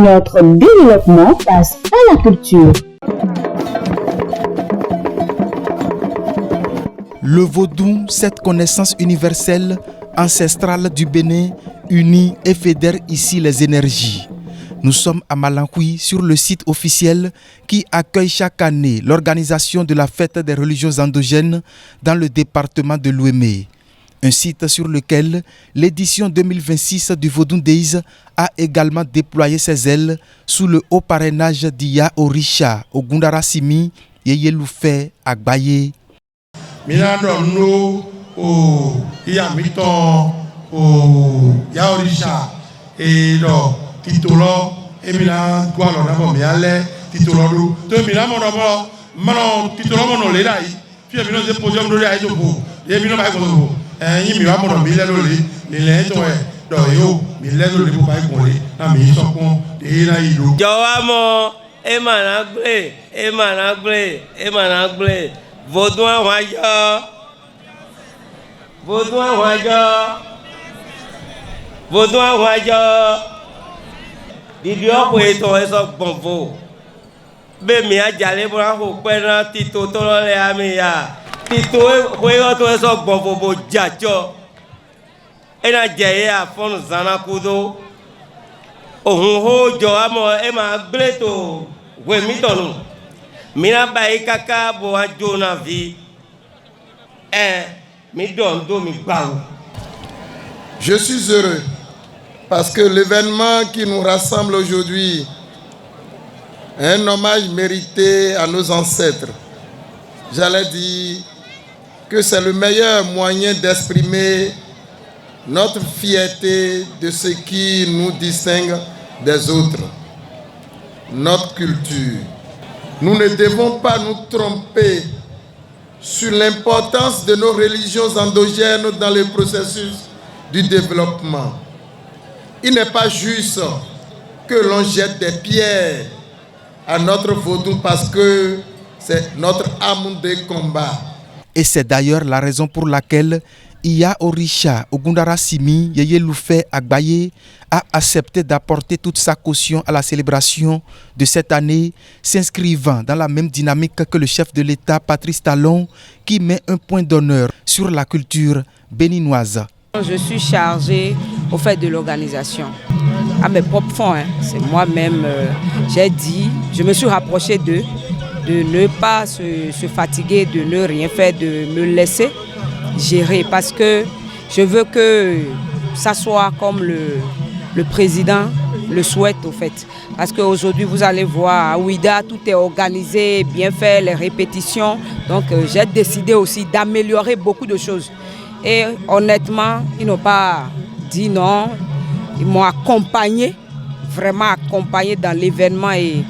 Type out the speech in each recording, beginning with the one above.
Notre développement passe par la culture. Le vaudou, cette connaissance universelle, ancestrale du Bénin, unit et fédère ici les énergies. Nous sommes à Malankoui sur le site officiel qui accueille chaque année l'organisation de la fête des religions endogènes dans le département de l'Ouémé. Un site sur lequel l'édition 2026 du Vodou Days a également déployé ses ailes sous le haut parrainage d'Iya Orisha, Ogundara Simi, Yeye Loufé, Agbaye. Milano o Iya Miton o Ya Orisha et do titolo e Milan gwalo na mo mi ale titolo do to Milan mo do mo titolo mo no le dai fi mi no se podium do dai to bo e mi no ba ko bo yin mi wa mo no mi le lo le to e do yo mi le lo le bo ba ko le na mi so kun de na ido jowa mo e managble Vaudou Waja Didio Poeto is a bonvo. Bemi a jale bravo, Pena Tito Tole Amia. Tito Hueto is a bonvo jacho. And a jaya fon Zanakudo. Oh, Joamo Emma Bleto, Wemidon. Mina bayi kaka bo ajo na vi mi don do mi baou. Je suis heureux parce que l'événement qui nous rassemble aujourd'hui est un hommage mérité à nos ancêtres. J'allais dire que c'est le meilleur moyen d'exprimer notre fierté de ce qui nous distingue des autres, notre culture. Nous ne devons pas nous tromper sur l'importance de nos religions endogènes dans le processus du développement. Il n'est pas juste que l'on jette des pierres à notre vaudou parce que c'est notre âme de combat. Et c'est d'ailleurs la raison pour laquelle Iya Orisha, Ogundara Simi, Yeye Loufé, Agbaye a accepté d'apporter toute sa caution à la célébration de cette année, s'inscrivant dans la même dynamique que le chef de l'État, Patrice Talon, qui met un point d'honneur sur la culture béninoise. Je suis chargée au fait de l'organisation, à mes propres fonds. C'est moi-même, j'ai dit, je me suis rapprochée d'eux, de ne pas se fatiguer, de ne rien faire, de me laisser gérer, parce que je veux que ça soit comme le président le souhaite au fait. Parce qu'aujourd'hui vous allez voir à Ouida, tout est organisé, bien fait, les répétitions. Donc j'ai décidé aussi d'améliorer beaucoup de choses. Et honnêtement, ils n'ont pas dit non, ils m'ont accompagné, vraiment accompagné dans l'événement et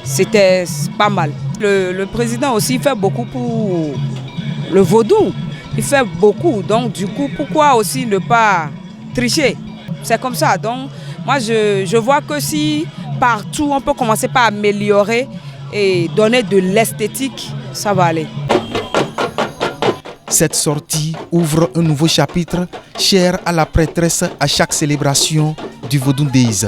c'était pas mal. Le président aussi fait beaucoup pour le vaudou. Il fait beaucoup, donc du coup, pourquoi aussi ne pas tricher? C'est comme ça, donc moi je vois que si partout on peut commencer par améliorer et donner de l'esthétique, ça va aller. Cette sortie ouvre un nouveau chapitre cher à la prêtresse à chaque célébration du Vodou Days.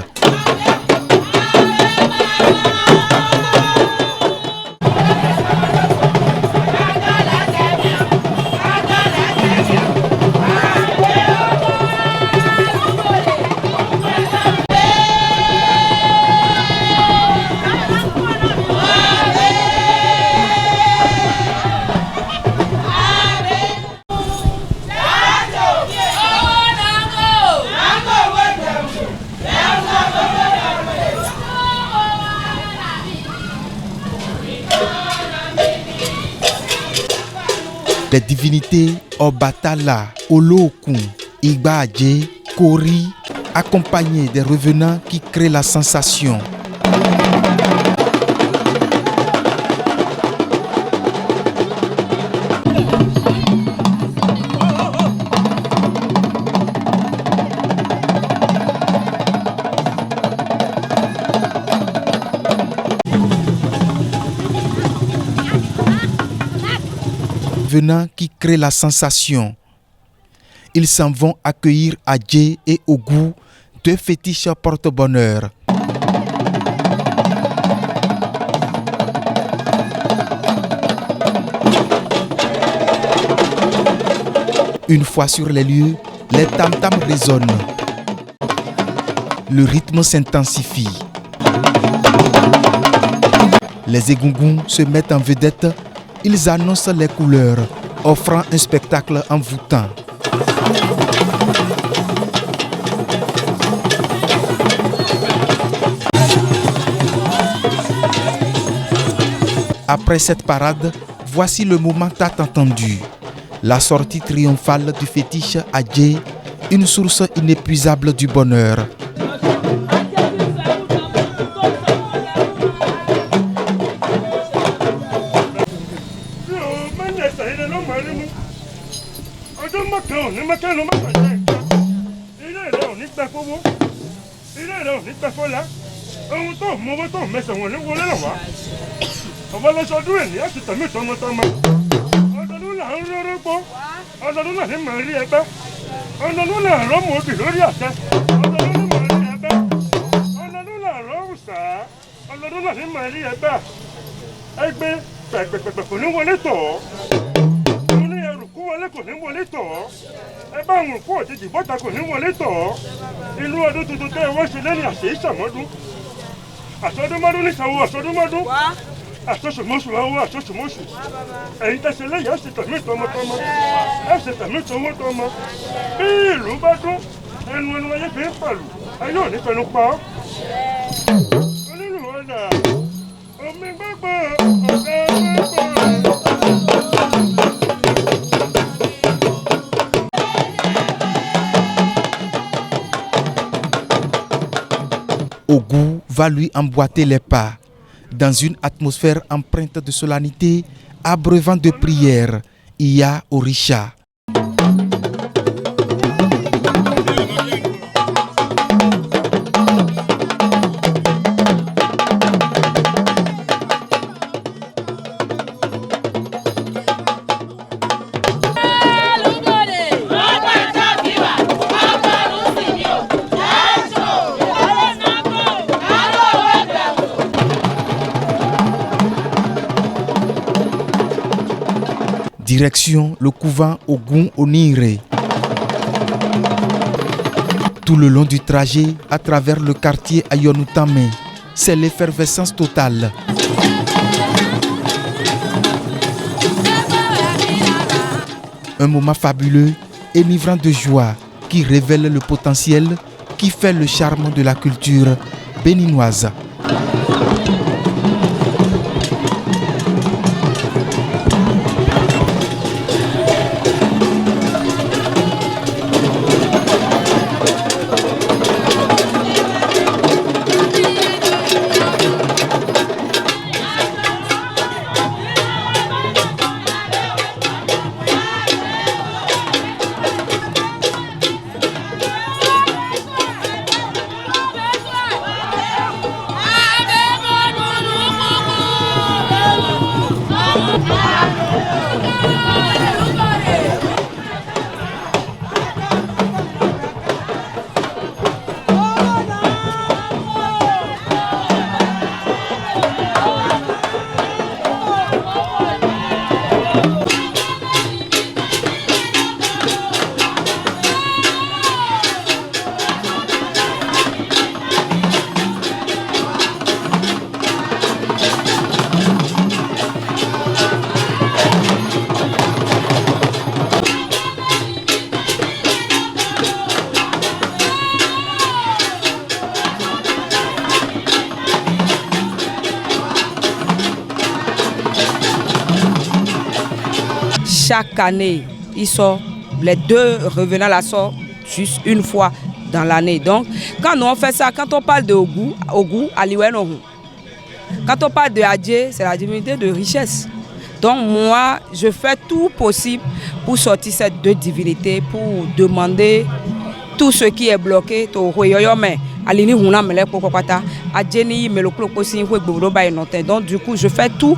Les divinités Obatala, Olokun, Igbaje, Kori, accompagnées des revenants qui créent la sensation. Venant qui crée la sensation. Ils s'en vont accueillir Adjé et Ogou, deux fétiches porte-bonheur. Une fois sur les lieux, les tam-tams résonnent. Le rythme s'intensifie. Les égougoums se mettent en vedette. Ils annoncent les couleurs, offrant un spectacle envoûtant. Après cette parade, voici le moment tant attendu. La sortie triomphale du fétiche Adjé, une source inépuisable du bonheur. Ogou va lui emboîter les pas dans une atmosphère empreinte de solennité, abreuvant de prières. Iya Orisha. Direction le couvent Ogun Onire. Tout le long du trajet, à travers le quartier Ayonutame, c'est l'effervescence totale. Un moment fabuleux, enivrant de joie, qui révèle le potentiel, qui fait le charme de la culture béninoise. Chaque année, ils sortent, les deux revenants la sortent juste une fois dans l'année. Donc, quand nous on fait ça, quand on parle de Ogou, Aliwenohu. Quand on parle de Adjé, c'est la divinité de richesse. Donc moi, je fais tout possible pour sortir ces deux divinités, pour demander tout ce qui est bloqué. Donc du coup, je fais tout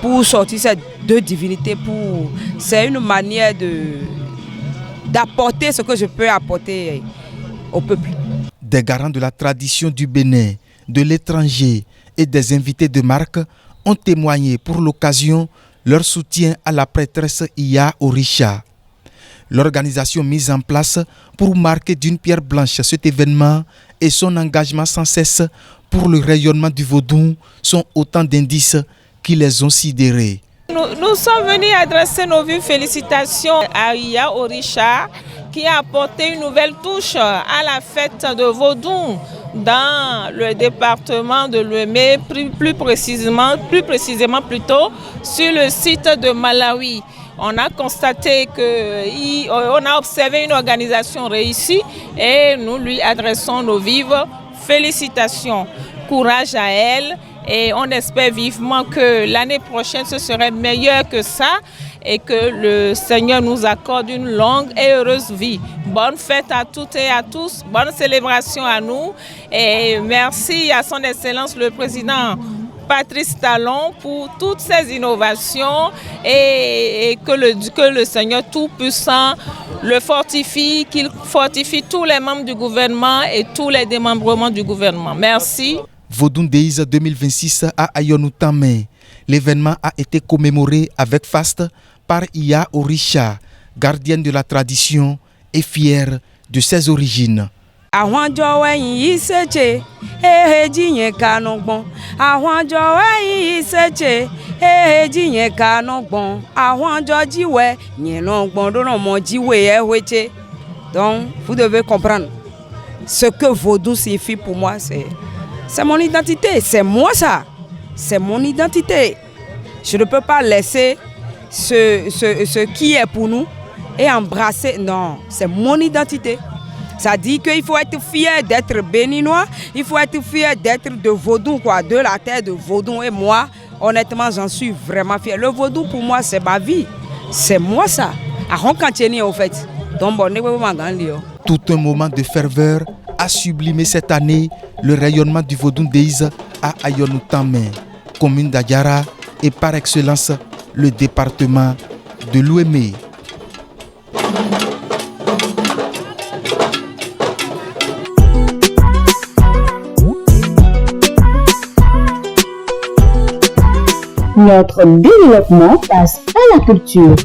pour sortir ces deux divinités. C'est une manière d'apporter ce que je peux apporter au peuple. Des garants de la tradition du Bénin, de l'étranger et des invités de marque ont témoigné pour l'occasion leur soutien à la prêtresse Iya Orisha. L'organisation mise en place pour marquer d'une pierre blanche cet événement et son engagement sans cesse pour le rayonnement du vaudou sont autant d'indices qui les ont sidérés. Nous sommes venus adresser nos vives félicitations à Iya Orisha qui a apporté une nouvelle touche à la fête de Vaudou dans le département de Lomé, plus précisément sur le site de Malawi. On a constaté on a observé une organisation réussie et nous lui adressons nos vives félicitations. Courage à elle et on espère vivement que l'année prochaine ce serait meilleur que ça et que le Seigneur nous accorde une longue et heureuse vie. Bonne fête à toutes et à tous, bonne célébration à nous et merci à son Excellence le Président Patrice Talon pour toutes ces innovations et que le Seigneur Tout-Puissant le fortifie, qu'il fortifie tous les membres du gouvernement et tous les démembrements du gouvernement. Merci. Vaudou Days 2026 à Ayonutame. L'événement a été commémoré avec faste par Iya Orisha, gardienne de la tradition et fière de ses origines. Donc, vous devez comprendre ce que Vaudou signifie pour moi, c'est mon identité, c'est moi ça, c'est mon identité. Je ne peux pas laisser ce qui est pour nous et embrasser, non, c'est mon identité. Ça dit qu'il faut être fier d'être béninois, il faut être fier d'être de Vaudou, quoi, de la terre de Vaudou. Et moi, honnêtement, j'en suis vraiment fier. Le Vaudou, pour moi, c'est ma vie, c'est moi ça. À Ronkantieni, au fait. Tout un moment de ferveur a sublimé cette année le rayonnement du Vaudou Days à Ayonutame, commune d'Adiara et par excellence le département de l'Ouémé. Notre développement passe à la culture.